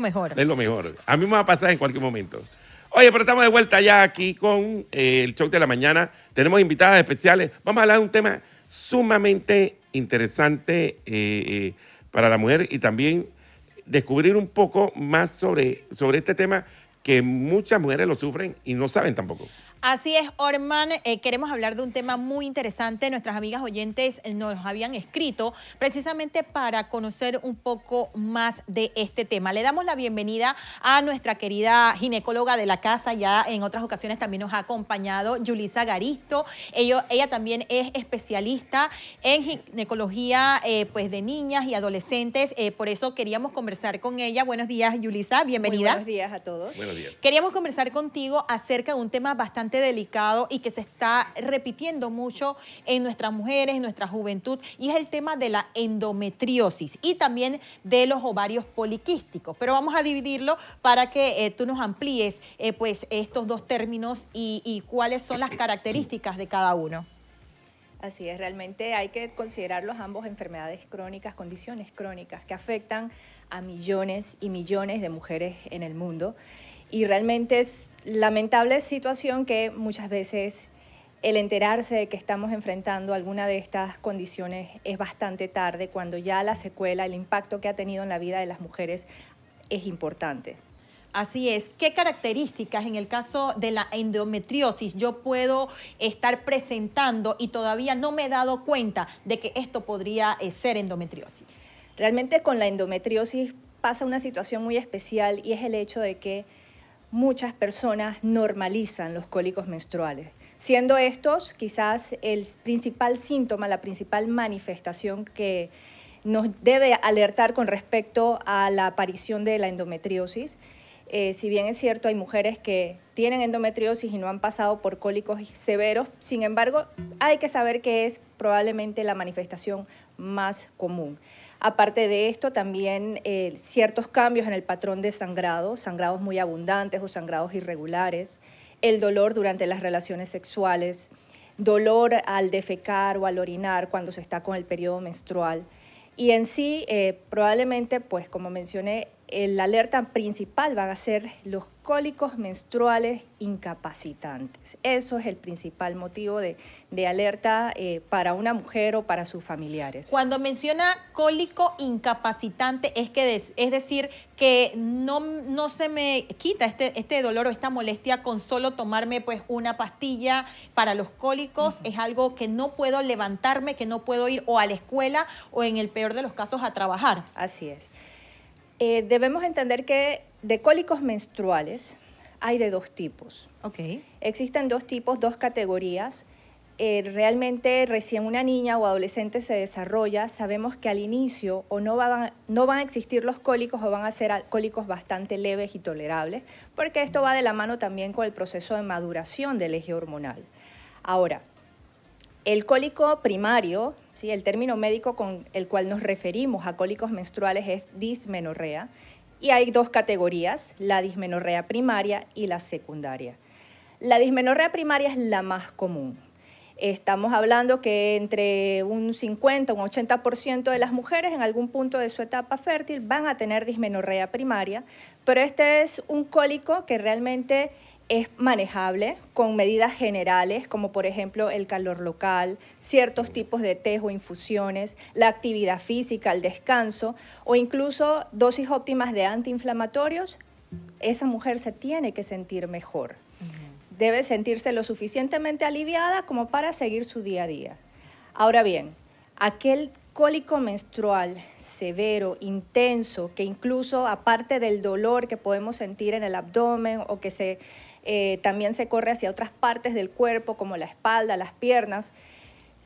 Mejor. Es lo mejor. A mí me va a pasar en cualquier momento. Oye, pero estamos de vuelta ya aquí con el show de la mañana. Tenemos invitadas especiales. Vamos a hablar de un tema sumamente interesante para la mujer y también descubrir un poco más sobre este tema que muchas mujeres lo sufren y no saben tampoco. Así es, Orman, queremos hablar de un tema muy interesante. Nuestras amigas oyentes nos habían escrito precisamente para conocer un poco más de este tema. Le damos la bienvenida a nuestra querida ginecóloga de la casa, ya en otras ocasiones también nos ha acompañado, Yulisa Garisto. Ella también es especialista en ginecología pues de niñas y adolescentes, por eso queríamos conversar con ella. Buenos días, Yulisa, bienvenida. Muy buenos días a todos. Buenos días. Queríamos conversar contigo acerca de un tema bastante delicado y que se está repitiendo mucho en nuestras mujeres, en nuestra juventud, y es el tema de la endometriosis y también de los ovarios poliquísticos. Pero vamos a dividirlo para que tú nos amplíes pues estos dos términos y cuáles son las características de cada uno. Así es, realmente hay que considerarlos ambos enfermedades crónicas, condiciones crónicas que afectan a millones y millones de mujeres en el mundo. Y realmente es lamentable situación que muchas veces el enterarse de que estamos enfrentando alguna de estas condiciones es bastante tarde, cuando ya la secuela, el impacto que ha tenido en la vida de las mujeres es importante. Así es. ¿Qué características en el caso de la endometriosis yo puedo estar presentando y todavía no me he dado cuenta de que esto podría ser endometriosis? Realmente con la endometriosis pasa una situación muy especial y es el hecho de que muchas personas normalizan los cólicos menstruales, siendo estos quizás el principal síntoma, la principal manifestación que nos debe alertar con respecto a la aparición de la endometriosis. Si bien es cierto, hay mujeres que tienen endometriosis y no han pasado por cólicos severos, sin embargo, hay que saber que es probablemente la manifestación más común. Aparte de esto, también ciertos cambios en el patrón de sangrado, sangrados muy abundantes o sangrados irregulares, el dolor durante las relaciones sexuales, dolor al defecar o al orinar cuando se está con el periodo menstrual. Y en sí, probablemente, pues como mencioné, la alerta principal van a ser los cólicos menstruales incapacitantes. Eso es el principal motivo de alerta para una mujer o para sus familiares. Cuando menciona cólico incapacitante, es decir, que no se me quita este dolor o esta molestia con solo tomarme pues una pastilla para los cólicos. Es algo que no puedo levantarme, que no puedo ir o a la escuela o en el peor de los casos a trabajar. Así es. Debemos entender que de cólicos menstruales hay de dos tipos. Okay. Existen dos tipos, dos categorías. Realmente recién una niña o adolescente se desarrolla, sabemos que al inicio o no van a existir los cólicos o van a ser cólicos bastante leves y tolerables, porque esto va de la mano también con el proceso de maduración del eje hormonal. Ahora, el cólico primario, ¿sí? El término médico con el cual nos referimos a cólicos menstruales es dismenorrea, y hay dos categorías, la dismenorrea primaria y la secundaria. La dismenorrea primaria es la más común. Estamos hablando que entre un 50 o un 80% de las mujeres en algún punto de su etapa fértil van a tener dismenorrea primaria, pero este es un cólico que realmente es manejable con medidas generales, como por ejemplo el calor local, ciertos tipos de tés o infusiones, la actividad física, el descanso o incluso dosis óptimas de antiinflamatorios. Esa mujer se tiene que sentir mejor. Debe sentirse lo suficientemente aliviada como para seguir su día a día. Ahora bien, aquel cólico menstrual severo, intenso, que incluso aparte del dolor que podemos sentir en el abdomen o que también se corre hacia otras partes del cuerpo como la espalda, las piernas,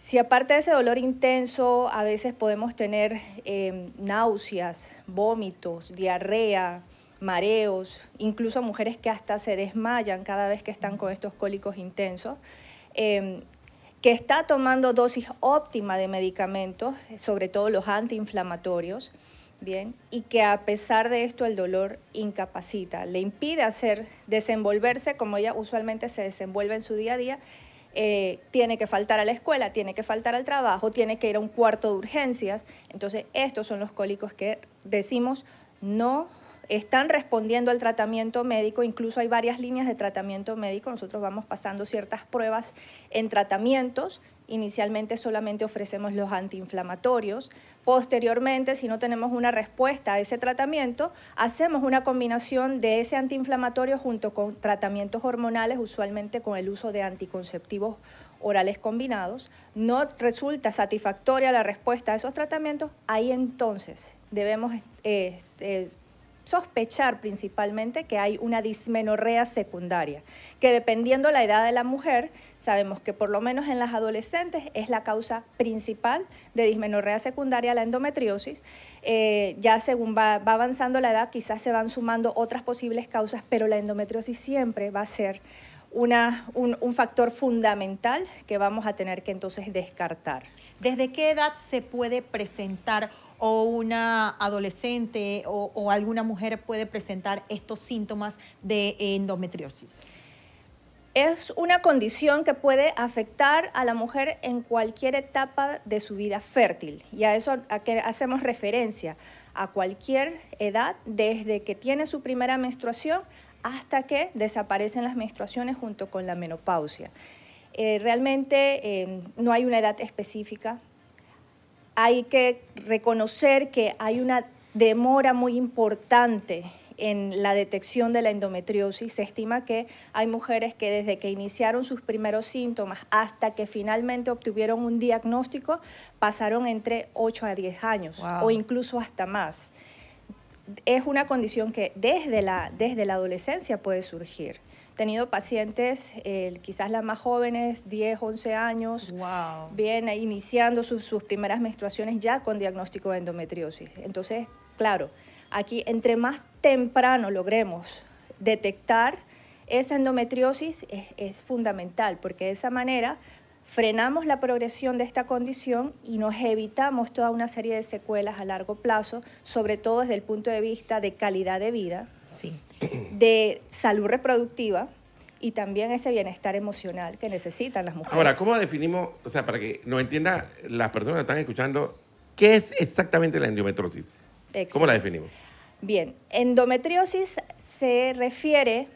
si aparte de ese dolor intenso a veces podemos tener náuseas, vómitos, diarrea, mareos, incluso mujeres que hasta se desmayan cada vez que están con estos cólicos intensos, que está tomando dosis óptima de medicamentos, sobre todo los antiinflamatorios, bien, y que a pesar de esto el dolor incapacita, le impide desenvolverse como ella usualmente se desenvuelve en su día a día, tiene que faltar a la escuela, tiene que faltar al trabajo, tiene que ir a un cuarto de urgencias. Entonces estos son los cólicos que decimos no están respondiendo al tratamiento médico, incluso hay varias líneas de tratamiento médico, nosotros vamos pasando ciertas pruebas en tratamientos. Inicialmente solamente ofrecemos los antiinflamatorios. Posteriormente, si no tenemos una respuesta a ese tratamiento, hacemos una combinación de ese antiinflamatorio junto con tratamientos hormonales, usualmente con el uso de anticonceptivos orales combinados. No resulta satisfactoria la respuesta a esos tratamientos, ahí entonces debemos sospechar principalmente que hay una dismenorrea secundaria, que dependiendo la edad de la mujer, sabemos que por lo menos en las adolescentes es la causa principal de dismenorrea secundaria, la endometriosis. Ya según va avanzando la edad, quizás se van sumando otras posibles causas, pero la endometriosis siempre va a ser un factor fundamental que vamos a tener que entonces descartar. ¿Desde qué edad se puede presentar o una adolescente o alguna mujer puede presentar estos síntomas de endometriosis? Es una condición que puede afectar a la mujer en cualquier etapa de su vida fértil, y a eso a que hacemos referencia, a cualquier edad, desde que tiene su primera menstruación hasta que desaparecen las menstruaciones junto con la menopausia. Realmente no hay una edad específica. Hay que reconocer que hay una demora muy importante en la detección de la endometriosis. Se estima que hay mujeres que desde que iniciaron sus primeros síntomas hasta que finalmente obtuvieron un diagnóstico pasaron entre 8 a 10 años. Wow. O incluso hasta más. Es una condición que desde la adolescencia puede surgir. He tenido pacientes, quizás las más jóvenes, 10, 11 años, wow, bien iniciando sus primeras menstruaciones ya con diagnóstico de endometriosis. Entonces, claro, aquí entre más temprano logremos detectar esa endometriosis es fundamental, porque de esa manera frenamos la progresión de esta condición y nos evitamos toda una serie de secuelas a largo plazo, sobre todo desde el punto de vista de calidad de vida, sí, de salud reproductiva y también ese bienestar emocional que necesitan las mujeres. Ahora, ¿cómo definimos, o sea, para que nos entiendan las personas que están escuchando, qué es exactamente la endometriosis? Excelente. ¿Cómo la definimos? Bien, endometriosis se refiere,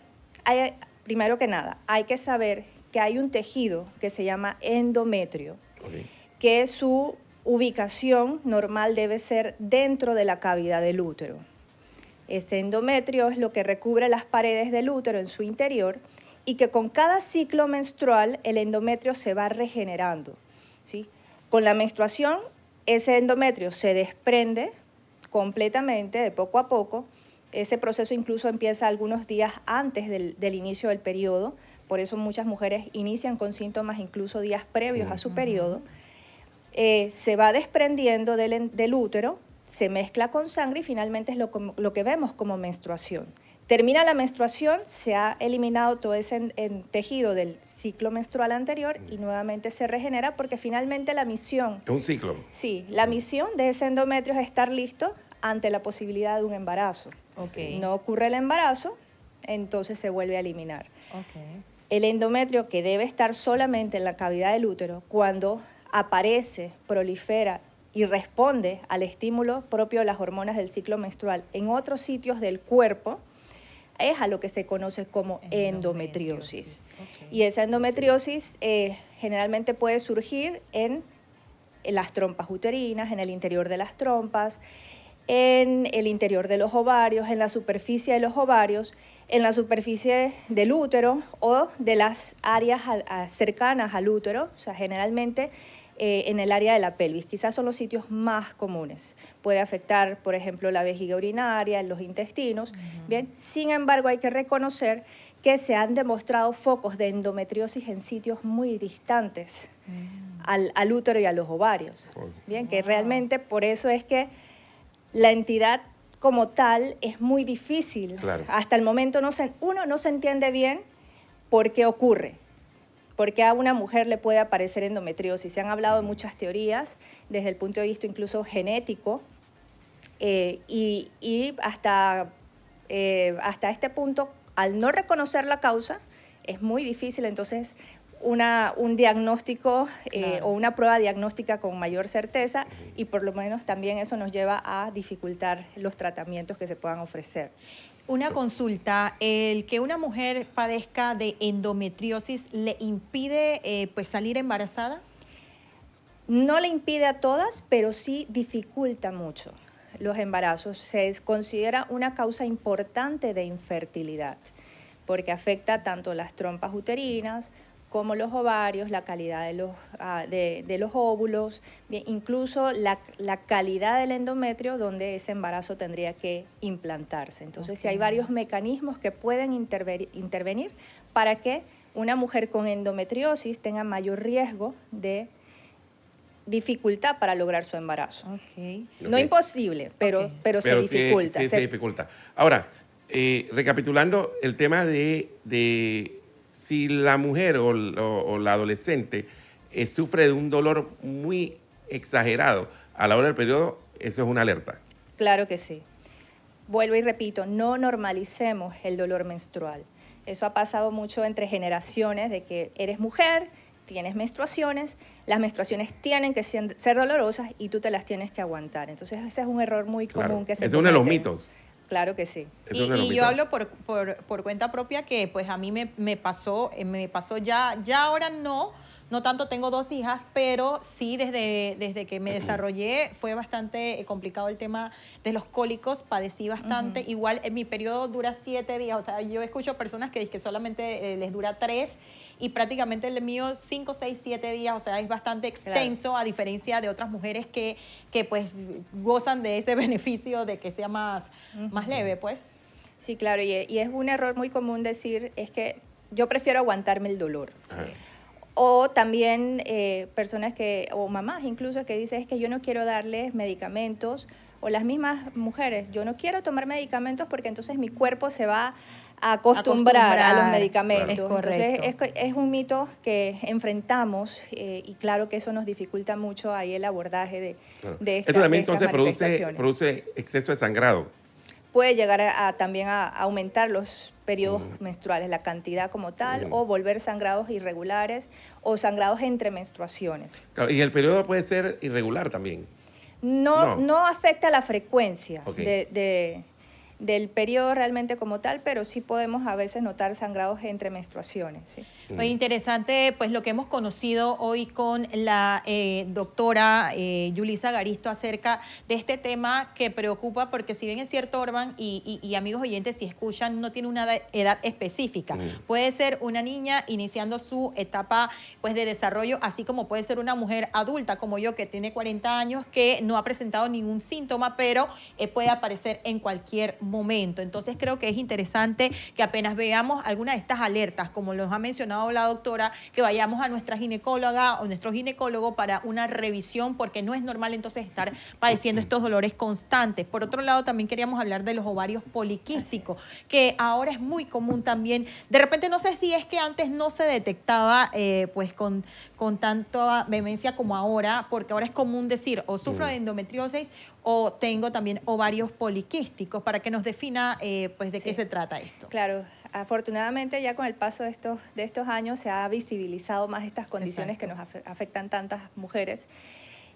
primero que nada, hay que saber que hay un tejido que se llama endometrio, okay, que su ubicación normal debe ser dentro de la cavidad del útero. Ese endometrio es lo que recubre las paredes del útero en su interior y que con cada ciclo menstrual el endometrio se va regenerando, ¿sí? Con la menstruación ese endometrio se desprende completamente de poco a poco. Ese proceso incluso empieza algunos días antes del inicio del periodo. Por eso muchas mujeres inician con síntomas incluso días previos a su periodo. Se va desprendiendo del útero, se mezcla con sangre y finalmente es lo que vemos como menstruación. Termina la menstruación, se ha eliminado todo ese tejido del ciclo menstrual anterior y nuevamente se regenera porque finalmente la misión... ¿Es un ciclo? Sí, la misión de ese endometrio es estar listo ante la posibilidad de un embarazo. Okay. No ocurre el embarazo, entonces se vuelve a eliminar. Okay. El endometrio, que debe estar solamente en la cavidad del útero, cuando aparece, prolifera y responde al estímulo propio de las hormonas del ciclo menstrual en otros sitios del cuerpo, es a lo que se conoce como endometriosis. Okay. Y esa endometriosis generalmente puede surgir en las trompas uterinas, en el interior de las trompas, en el interior de los ovarios, en la superficie de los ovarios, en la superficie del útero o de las áreas cercanas al útero, o sea, generalmente en el área de la pelvis. Quizás son los sitios más comunes. Puede afectar, por ejemplo, la vejiga urinaria, los intestinos. Bien, sin embargo, hay que reconocer que se han demostrado focos de endometriosis en sitios muy distantes al útero y a los ovarios. Bien, que realmente por eso es que la entidad como tal es muy difícil. Claro. Hasta el momento uno no se entiende bien por qué ocurre. Porque a una mujer le puede aparecer endometriosis. Se han hablado de muchas teorías desde el punto de vista incluso genético y hasta este punto, al no reconocer la causa, es muy difícil entonces un diagnóstico Claro. o una prueba diagnóstica con mayor certeza, y por lo menos también eso nos lleva a dificultar los tratamientos que se puedan ofrecer. Una consulta, ¿el que una mujer padezca de endometriosis le impide pues salir embarazada? No le impide a todas, pero sí dificulta mucho los embarazos. Se considera una causa importante de infertilidad, porque afecta tanto las trompas uterinas como los ovarios, la calidad de los óvulos, incluso la calidad del endometrio donde ese embarazo tendría que implantarse. Entonces, sí hay varios mecanismos que pueden intervenir para que una mujer con endometriosis tenga mayor riesgo de dificultad para lograr su embarazo. Okay. No imposible, pero se dificulta. Sí, se dificulta. Ahora, recapitulando el tema de si la mujer o la adolescente sufre de un dolor muy exagerado a la hora del periodo, eso es una alerta. Claro que sí. Vuelvo y repito, no normalicemos el dolor menstrual. Eso ha pasado mucho entre generaciones, de que eres mujer, tienes menstruaciones, las menstruaciones tienen que ser dolorosas y tú te las tienes que aguantar. Entonces ese es un error muy común que se comete. Es uno de los mitos. Claro que sí. Y yo hablo por cuenta propia que pues a mí me pasó ya ahora no tanto, tengo 2 hijas, pero sí desde que me desarrollé fue bastante complicado el tema de los cólicos, padecí bastante. Igual mi periodo dura 7 días, o sea, yo escucho personas que dicen que solamente les dura 3 y prácticamente el mío 5, 6, 7 días, o sea, es bastante extenso, claro, a diferencia de otras mujeres que pues gozan de ese beneficio de que sea más leve, pues. Sí, claro, y es un error muy común decir, es que yo prefiero aguantarme el dolor. Sí. O también personas o mamás incluso, que dicen, es que yo no quiero darles medicamentos, o las mismas mujeres, yo no quiero tomar medicamentos porque entonces mi cuerpo se va a acostumbrar a los medicamentos. Claro. Entonces es un mito que enfrentamos y claro que eso nos dificulta mucho ahí el abordaje de Esto también entonces produce exceso de sangrado. Puede llegar también a aumentar los periodos menstruales, la cantidad como tal, o volver sangrados irregulares o sangrados entre menstruaciones. Claro, y el periodo puede ser irregular también. No afecta la frecuencia del periodo realmente como tal, pero sí podemos a veces notar sangrados entre menstruaciones. ¿Sí? Muy interesante, pues lo que hemos conocido hoy con la doctora Yulisa Garisto acerca de este tema que preocupa, porque si bien es cierto, Orban y amigos oyentes, si escuchan, no tiene una edad específica. Puede ser una niña iniciando su etapa pues de desarrollo, así como puede ser una mujer adulta como yo, que tiene 40 años, que no ha presentado ningún síntoma, pero puede aparecer en cualquier momento. Entonces creo que es interesante que apenas veamos alguna de estas alertas, como los ha mencionado la doctora, que vayamos a nuestra ginecóloga o nuestro ginecólogo para una revisión, porque no es normal entonces estar padeciendo estos dolores constantes. Por otro lado, también queríamos hablar de los ovarios poliquísticos, que ahora es muy común también. De repente no sé si es que antes no se detectaba pues con tanta vehemencia como ahora, porque ahora es común decir o sufro de endometriosis o tengo también ovarios poliquísticos, para que nos defina pues de qué se trata esto. Claro, afortunadamente ya con el paso de estos años se ha visibilizado más estas condiciones que nos afectan tantas mujeres.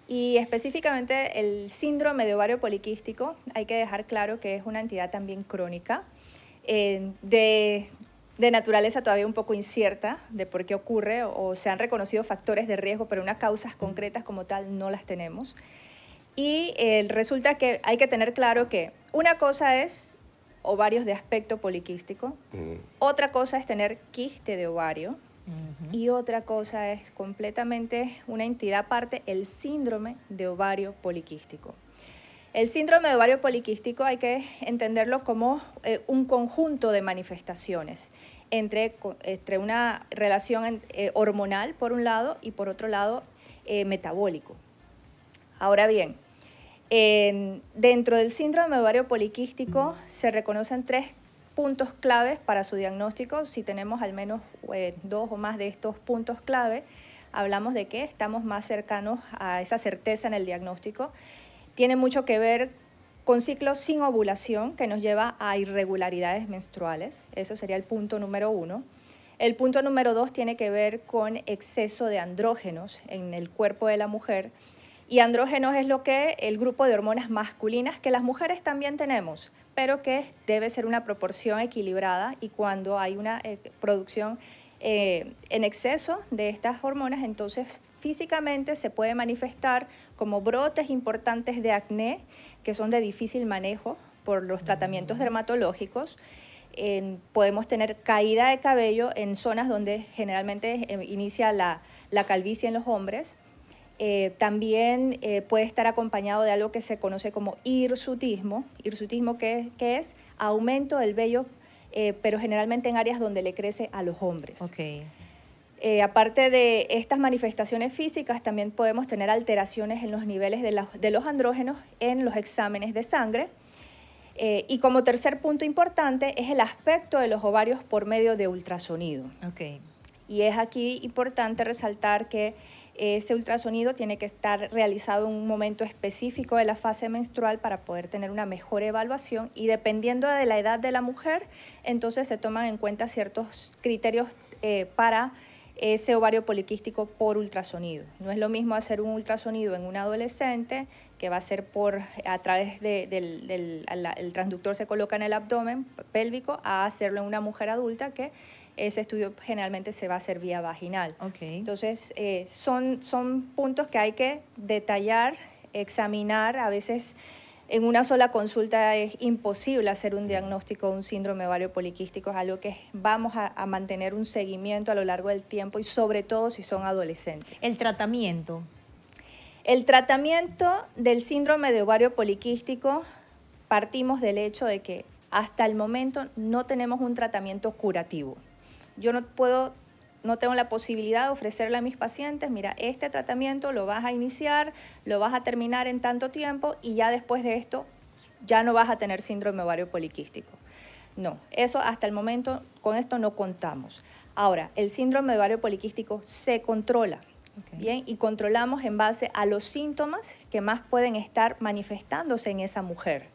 Y específicamente el síndrome de ovario poliquístico, hay que dejar claro que es una entidad también crónica, de naturaleza todavía un poco incierta de por qué ocurre, o se han reconocido factores de riesgo, pero unas causas concretas como tal no las tenemos. Y resulta que hay que tener claro que una cosa es ovarios de aspecto poliquístico, otra cosa es tener quiste de ovario, y otra cosa es completamente una entidad aparte, el síndrome de ovario poliquístico. El síndrome de ovario poliquístico hay que entenderlo como un conjunto de manifestaciones entre una relación hormonal por un lado y por otro lado metabólico. Ahora bien, dentro del síndrome de ovario poliquístico se reconocen 3 puntos claves para su diagnóstico. Si tenemos al menos 2 o más de estos puntos clave, hablamos de que estamos más cercanos a esa certeza en el diagnóstico. Tiene mucho que ver con ciclos sin ovulación, que nos lleva a irregularidades menstruales. Eso sería el punto número 1. El punto número 2 tiene que ver con exceso de andrógenos en el cuerpo de la mujer. Y andrógenos es el grupo de hormonas masculinas que las mujeres también tenemos, pero que debe ser una proporción equilibrada, y cuando hay una producción en exceso de estas hormonas, entonces físicamente se puede manifestar como brotes importantes de acné que son de difícil manejo por los tratamientos dermatológicos. Podemos tener caída de cabello en zonas donde generalmente inicia la calvicie en los hombres. También puede estar acompañado de algo que se conoce como hirsutismo. Hirsutismo que es aumento del vello, pero generalmente en áreas donde le crece a los hombres. Okay. Aparte de estas manifestaciones físicas, también podemos tener alteraciones en los niveles de los andrógenos en los exámenes de sangre. Y como tercer punto importante es el aspecto de los ovarios por medio de ultrasonido. Okay. Y es aquí importante resaltar que ese ultrasonido tiene que estar realizado en un momento específico de la fase menstrual para poder tener una mejor evaluación, y dependiendo de la edad de la mujer, entonces se toman en cuenta ciertos criterios para ese ovario poliquístico por ultrasonido. No es lo mismo hacer un ultrasonido en un adolescente, que va a ser a través el transductor se coloca en el abdomen pélvico, a hacerlo en una mujer adulta, que ese estudio generalmente se va a hacer vía vaginal. Okay. Entonces, son puntos que hay que detallar, examinar. A veces en una sola consulta es imposible hacer un diagnóstico de un síndrome ovario poliquístico. Es algo que vamos a mantener un seguimiento a lo largo del tiempo, y sobre todo si son adolescentes. El tratamiento. El tratamiento del síndrome de ovario poliquístico, partimos del hecho de que hasta el momento no tenemos un tratamiento curativo. Yo no tengo la posibilidad de ofrecerle a mis pacientes, mira, este tratamiento lo vas a iniciar, lo vas a terminar en tanto tiempo, y ya después de esto ya no vas a tener síndrome ovario poliquístico. No, eso hasta el momento, con esto no contamos. Ahora, el síndrome ovario poliquístico se controla. Okay. Bien, y controlamos en base a los síntomas que más pueden estar manifestándose en esa mujer.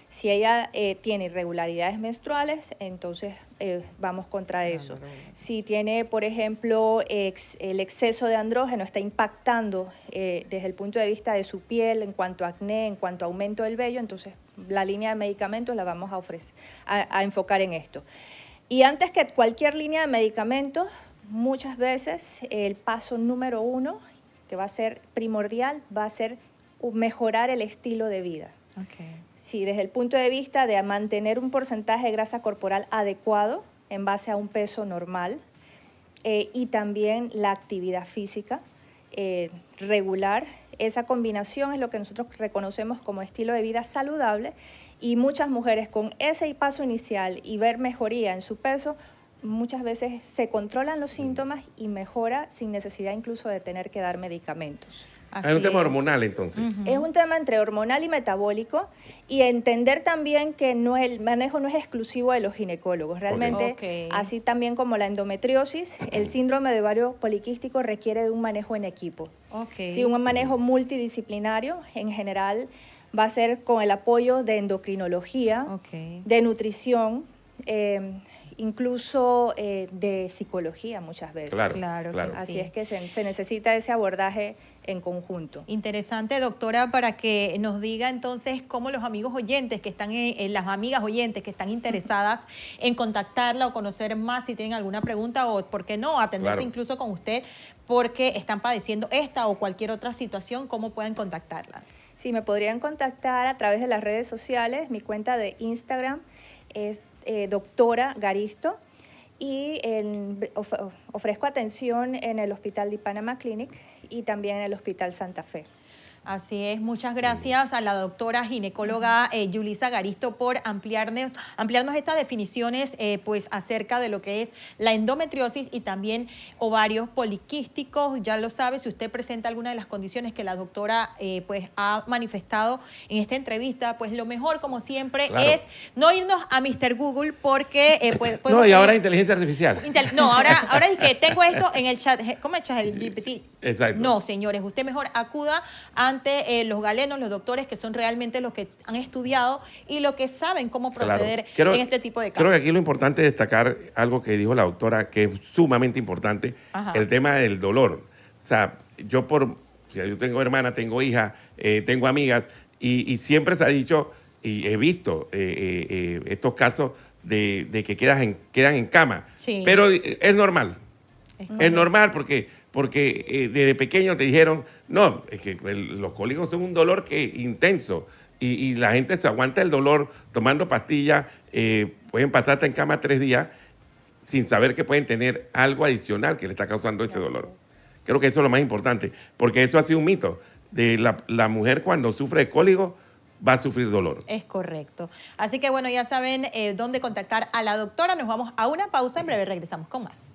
Si ella tiene irregularidades menstruales, entonces vamos contra eso. Si tiene, por ejemplo, el exceso de andrógeno está impactando desde el punto de vista de su piel en cuanto a acné, en cuanto a aumento del vello, entonces la línea de medicamentos la vamos a ofrecer, a enfocar en esto. Y antes que cualquier línea de medicamentos, muchas veces el paso número 1, que va a ser primordial, va a ser mejorar el estilo de vida. Okay. Sí, desde el punto de vista de mantener un porcentaje de grasa corporal adecuado en base a un peso normal, y también la actividad física regular. Esa combinación es lo que nosotros reconocemos como estilo de vida saludable, y muchas mujeres con ese paso inicial y ver mejoría en su peso, muchas veces se controlan los síntomas y mejora sin necesidad incluso de tener que dar medicamentos. Es un tema hormonal, entonces. Es un tema entre hormonal y metabólico, y entender también que el manejo no es exclusivo de los ginecólogos. Realmente, así también como la endometriosis, el síndrome de ovario poliquístico requiere de un manejo en equipo. Sí, un manejo multidisciplinario. En general va a ser con el apoyo de endocrinología, de nutrición, incluso de psicología muchas veces. Claro. Así es que se necesita ese abordaje en conjunto. Interesante, doctora, para que nos diga entonces cómo los amigos oyentes que están, las amigas oyentes que están interesadas en contactarla o conocer más, si tienen alguna pregunta, o por qué no, atenderse incluso con usted porque están padeciendo esta o cualquier otra situación, ¿cómo pueden contactarla? Sí, me podrían contactar a través de las redes sociales. Mi cuenta de Instagram es doctora Garisto, y ofrezco atención en el Hospital de Panama Clinic y también en el Hospital Santa Fe. Así es, muchas gracias a la doctora ginecóloga Yulisa Garisto por ampliarnos estas definiciones pues acerca de lo que es la endometriosis y también ovarios poliquísticos. Ya lo sabe, si usted presenta alguna de las condiciones que la doctora pues ha manifestado en esta entrevista, pues lo mejor, como siempre, es no irnos a Mr. Google porque... no, y ahora inteligencia artificial. No, ahora es que tengo esto en el chat, ¿cómo es el GPT? Exacto. No, señores, usted mejor acuda ante los galenos, los doctores, que son realmente los que han estudiado y los que saben cómo proceder en este tipo de casos. Creo que aquí lo importante es destacar algo que dijo la doctora, que es sumamente importante, el tema del dolor. O sea, yo tengo hermana, tengo hija, tengo amigas, y siempre se ha dicho, y he visto estos casos de que quedan en cama. Sí. Pero es normal. Es normal porque desde pequeño te dijeron, no, es que los cólicos son un dolor intenso y la gente se aguanta el dolor tomando pastillas, pueden pasar en cama 3 días sin saber que pueden tener algo adicional que le está causando ese dolor. Creo que eso es lo más importante, porque eso ha sido un mito. De la mujer cuando sufre de cólico va a sufrir dolor. Es correcto. Así que bueno, ya saben dónde contactar a la doctora. Nos vamos a una pausa, en breve regresamos con más.